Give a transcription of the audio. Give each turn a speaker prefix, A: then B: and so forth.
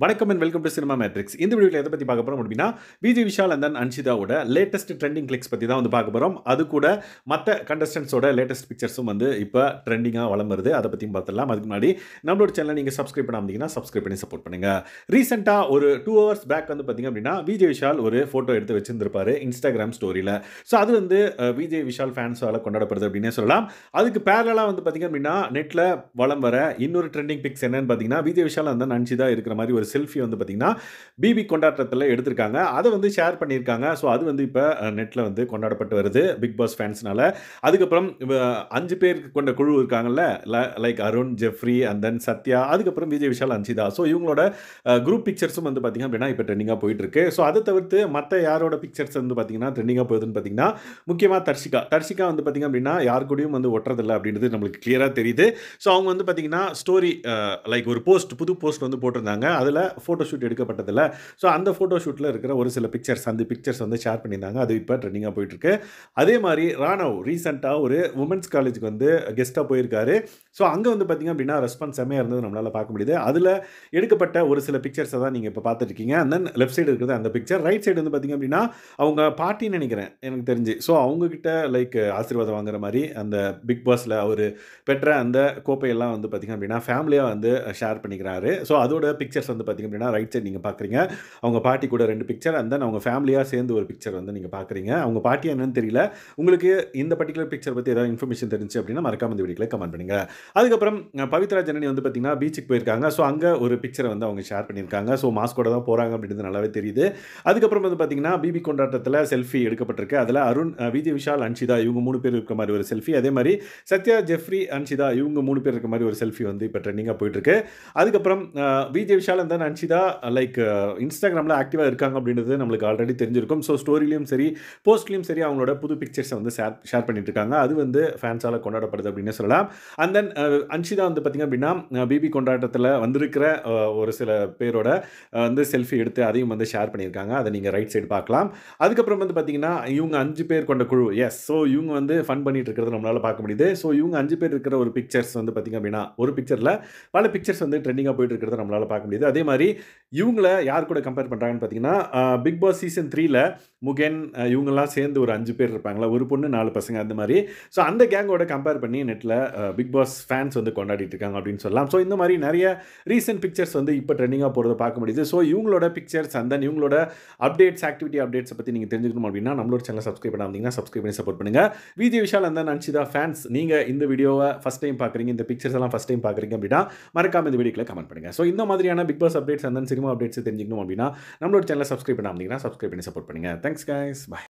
A: வணக்கம் and welcome to cinema Matrix. இந்த வீடியோவில் எதை பற்றி பார்க்க போகிறோம் அப்படின்னா, விஜய் விஷால் அண்ட் தென் அன்ஷிதாவோட லேட்டஸ்ட் ட்ரெண்டிங் கிளிக்ஸ் பற்றி தான் வந்து பார்க்க போகிறோம். அது கூட மற்ற கண்டஸ்டன்ஸோட லேட்டஸ்ட் பிக்சர்ஸும் வந்து இப்போ ட்ரெண்டிங்காக வளம் வருது. அதை பற்றியும் பார்த்துடலாம். அதுக்கு முன்னாடி நம்மளோட சேனலை நீங்கள் சப்ஸ்கிரைப் பண்ணாமீங்கன்னா சப்ஸ்கிரைப் பண்ணி சப்போர்ட் பண்ணுங்கள். ரீசெண்டாக ஒரு 2 hours பேக் வந்து பார்த்தீங்க அப்படின்னா, விஜய் விஷால் ஒரு ஃபோட்டோ எடுத்து வச்சிருந்திருப்பாரு இன்ஸ்டாகிராம் ஸ்டோரியில். ஸோ அது வந்து விஜய் விஷால் ஃபேன்ஸால் கொண்டாடப்படுது அப்படின்னே சொல்லலாம். அதுக்கு பேரலாக வந்து பார்த்தீங்க அப்படின்னா, நெட்டில் வளம் வர இன்னொரு ட்ரெண்டிங் பிக்ஸ் என்னன்னு பார்த்தீங்கன்னா, விஜய் விஷால் அண்ட் தென் அன்ஷிதா இருக்கிற மாதிரி ஒரு செல்ஃபி வந்து பார்த்தீங்கன்னா பிபி கொண்டாட்டத்தில் எடுத்திருக்காங்க. அதை வந்து ஷேர் பண்ணியிருக்காங்க. ஸோ அது வந்து இப்போ நெட்டில் வந்து கொண்டாடப்பட்டு வருது பிக் பாஸ் ஃபேன்ஸ்னால. அதுக்கப்புறம் 5 பேர் கொண்ட குழு இருக்காங்கல்ல, like Arun, Jeffrey and then Sathya, அதுக்கப்புறம் விஜய் விஷால், அன்ஷிதா. ஸோ இவங்களோட குரூப் பிக்சர்ஸும் வந்து பார்த்தீங்க அப்படின்னா இப்போ ட்ரெண்டிங்காக போயிட்டு இருக்கு. ஸோ அதை தவிர்த்து மற்ற யாரோட பிக்சர்ஸ் வந்து பார்த்தீங்கன்னா ட்ரெண்டிங்காக போகுதுன்னு பார்த்தீங்கன்னா, முக்கியமாக தர்ஷிகா வந்து பார்த்தீங்க அப்படின்னா யார் கூடயும் வந்து ஒட்டுறதில்லை அப்படின்றது நம்மளுக்கு கிளியராக தெரியுது. ஸோ அவங்க வந்து பார்த்தீங்கன்னா ஸ்டோரி லைக் ஒரு புது போஸ்ட் வந்து போட்டிருந்தாங்க. அதில் ஃபோட்டோ ஷூட் எடுக்கப்பட்டதில்ல. ஸோ அந்த ஃபோட்டோ ஷூட்டில் இருக்கிற ஒரு சில பிக்சர்ஸ், அந்த பிக்சர்ஸ் வந்து ஷேர் பண்ணியிருந்தாங்க. அது இப்போ ட்ரெண்டிங்காக போயிட்டுருக்கு. அதே மாதிரி ராணவ் ரீசெண்டாக ஒரு உமன்ஸ் காலேஜுக்கு வந்து கெஸ்ட்டாக போயிருக்காரு. ஸோ அங்கே வந்து பார்த்தீங்க அப்படின்னா ரெஸ்பான்ஸ் செம்மையாக இருந்தது நம்மளால் பார்க்க முடியுது. அதில் எடுக்கப்பட்ட ஒரு சில பிக்சர்ஸை தான் நீங்கள் இப்போ பார்த்துருக்கீங்க. அண்ட் தென் லெஃப்ட் சைடு இருக்கிறது அந்த பிக்சர். ரைட் சைடு வந்து பார்த்தீங்க அப்படின்னா அவங்க பாட்டின்னு நினைக்கிறேன் எனக்கு தெரிஞ்சு. ஸோ அவங்கக்கிட்ட லைக் ஆசீர்வாதம் வாங்குற மாதிரி அந்த பிக் பாஸில் அவர் பெற்ற அந்த கோப்பையெல்லாம் வந்து பார்த்தீங்க அப்படின்னா ஃபேமிலியாக வந்து ஷேர் பண்ணிக்கிறாரு. ஸோ அதோட பிக்சர்ஸ் வந்து பார்த்தீங்க அப்படின்னா ரைட் சைடு நீங்கள் பார்க்குறீங்க. அவங்க பாட்டி கூட 2 பிக்சர் அண்ட் தென் அவங்க ஃபேமிலியாக சேர்ந்து ஒரு பிக்சர் வந்து நீங்கள் பார்க்குறீங்க. அவங்க பாட்டி என்னன்னு தெரியல. உங்களுக்கு இந்த பர்டிகுலர் பிக்சர் பற்றி ஏதாவது இன்ஃபர்மேஷன் தெரிஞ்சு அப்படின்னா மறக்காம இந்த வீடியோவில் கமெண்ட் பண்ணுங்க. அதுக்கப்புறம் பவித்ரா ஜனனி வந்து பார்த்தீங்கன்னா பீச்சுக்கு போயிருக்காங்க. ஸோ அங்கே ஒரு பிக்சரை வந்து அவங்க ஷேர் பண்ணியிருக்காங்க. ஸோ மாஸ்கோட தான் போகிறாங்க அப்படின்றது நல்லாவே தெரியுது. அதுக்கப்புறம் வந்து பார்த்தீங்கன்னா பிபி கொண்டாட்டத்தில் செல்ஃபி எடுக்கப்பட்டிருக்கு. அதில் அருண், விஜய் விஷால், அன்ஷிதா இவங்க 3 பேர் இருக்கிற மாதிரி ஒரு செல்ஃபி. அதே மாதிரி சத்யா, ஜெஃப்ரி, அன்ஷிதா இவங்க 3 பேர் இருக்கிற மாதிரி ஒரு செல்ஃபி வந்து இப்போ ட்ரெண்டிங்காக போயிட்டு இருக்கு. அதுக்கப்புறம் Vijay Vishal and then Anshitha like இன்ஸ்டாகிராமில் ஆக்டிவாக இருக்காங்க அப்படின்றது நம்மளுக்கு ஆல்ரெடி தெரிஞ்சிருக்கும். ஸோ ஸ்டோரிலையும் சரி, போஸ்ட்லையும் சரி அவங்களோட புது பிக்சர்ஸை வந்து ஷேர் பண்ணிட்டு இருக்காங்க. அது வந்து ஃபேன்ஸால் கொண்டாடப்படுது அப்படின்னு சொல்லலாம். அண்ட் தென் அன்ஷிதா வந்து பார்த்திங்க அப்படின்னா பிபி கொண்டாட்டத்தில் வந்திருக்கிற ஒரு சில பேரோட வந்து செல்ஃபி எடுத்து அதையும் வந்து ஷேர் பண்ணியிருக்காங்க. அதை நீங்கள் ரைட் சைடு பார்க்கலாம். அதுக்கப்புறம் வந்து பார்த்தீங்கன்னா இவங்க 5 பேர் கொண்ட குழு. எஸ், ஸோ இவங்க வந்து ஃபன் பண்ணிட்டு இருக்கிறது நம்மளால் பார்க்க முடியுது. ஸோ இவங்க 5 பேர் இருக்கிற ஒரு பிக்சர்ஸ் வந்து பார்த்திங்க அப்படின்னா ஒரு பிக்சரில் பல பிக்சர்ஸ் வந்து ட்ரெண்டிங்காக போயிட்டு இருக்கிறத நம்மளால் பார்க்க முடியுது. அதே மாதிரி இவங்கள யார் கூட கம்பேர் பண்ணுறாங்கன்னு பார்த்தீங்கன்னா, பிக் பாஸ் சீசன் 3ல முகேன் இவங்கெல்லாம் சேர்ந்து ஒரு 5 பேர் இருப்பாங்களா, ஒரு பொண்ணு 4 பசங்க அந்த மாதிரி. ஸோ அந்த கேங்கோட கம்பேர் பண்ணி நெட்டில் பிக் பாஸ் ஃபேன்ஸ் வந்து கொண்டாடிட்டு இருக்காங்க அப்படின்னு சொல்லலாம். ஸோ இந்த மாதிரி நிறைய ரீசென்ட் பிக்சர்ஸ் வந்து இப்போ ட்ரெண்டிங்காக போகிறத பார்க்க முடியுது. ஸோ இவங்களோட பிக்சர்ஸ் அண்ட் தென் இவங்களோட அப்டேட்ஸ், ஆக்டிவிட்டி அப்டேட்ஸை பற்றி நீங்கள் தெரிஞ்சுக்கணும் அப்படின்னா நம்மளோட சேனலை சப்ஸ்கிரைப் பண்ணாமீங்கன்னா சப்ஸ்கிரைப் பண்ணி சப்போர்ட் பண்ணுங்கள். Vijay Vishal and then Anshitha fans, நீங்கள் இந்த வீடியோவை ஃபஸ்ட் டைம் பார்க்குறீங்க, இந்த பிக்சர்ஸ் எல்லாம் ஃபஸ்ட் டைம் பார்க்குறீங்க அப்படின்னா மறக்காம இந்த வீடியோக்குள்ள கமெண்ட் பண்ணுங்க. ஸோ இந்த மாதிரியான Bigg Boss updates and then cinema updates தெரிஞ்சுக்கணும் அப்படின்னா நம்மளோட சேனலை சப்ஸ்கிரைப் பண்ணாமீங்கன்னா சப்ஸ்கிரைப் பண்ணி சப்போர்ட் பண்ணுங்க. Thanks guys, by.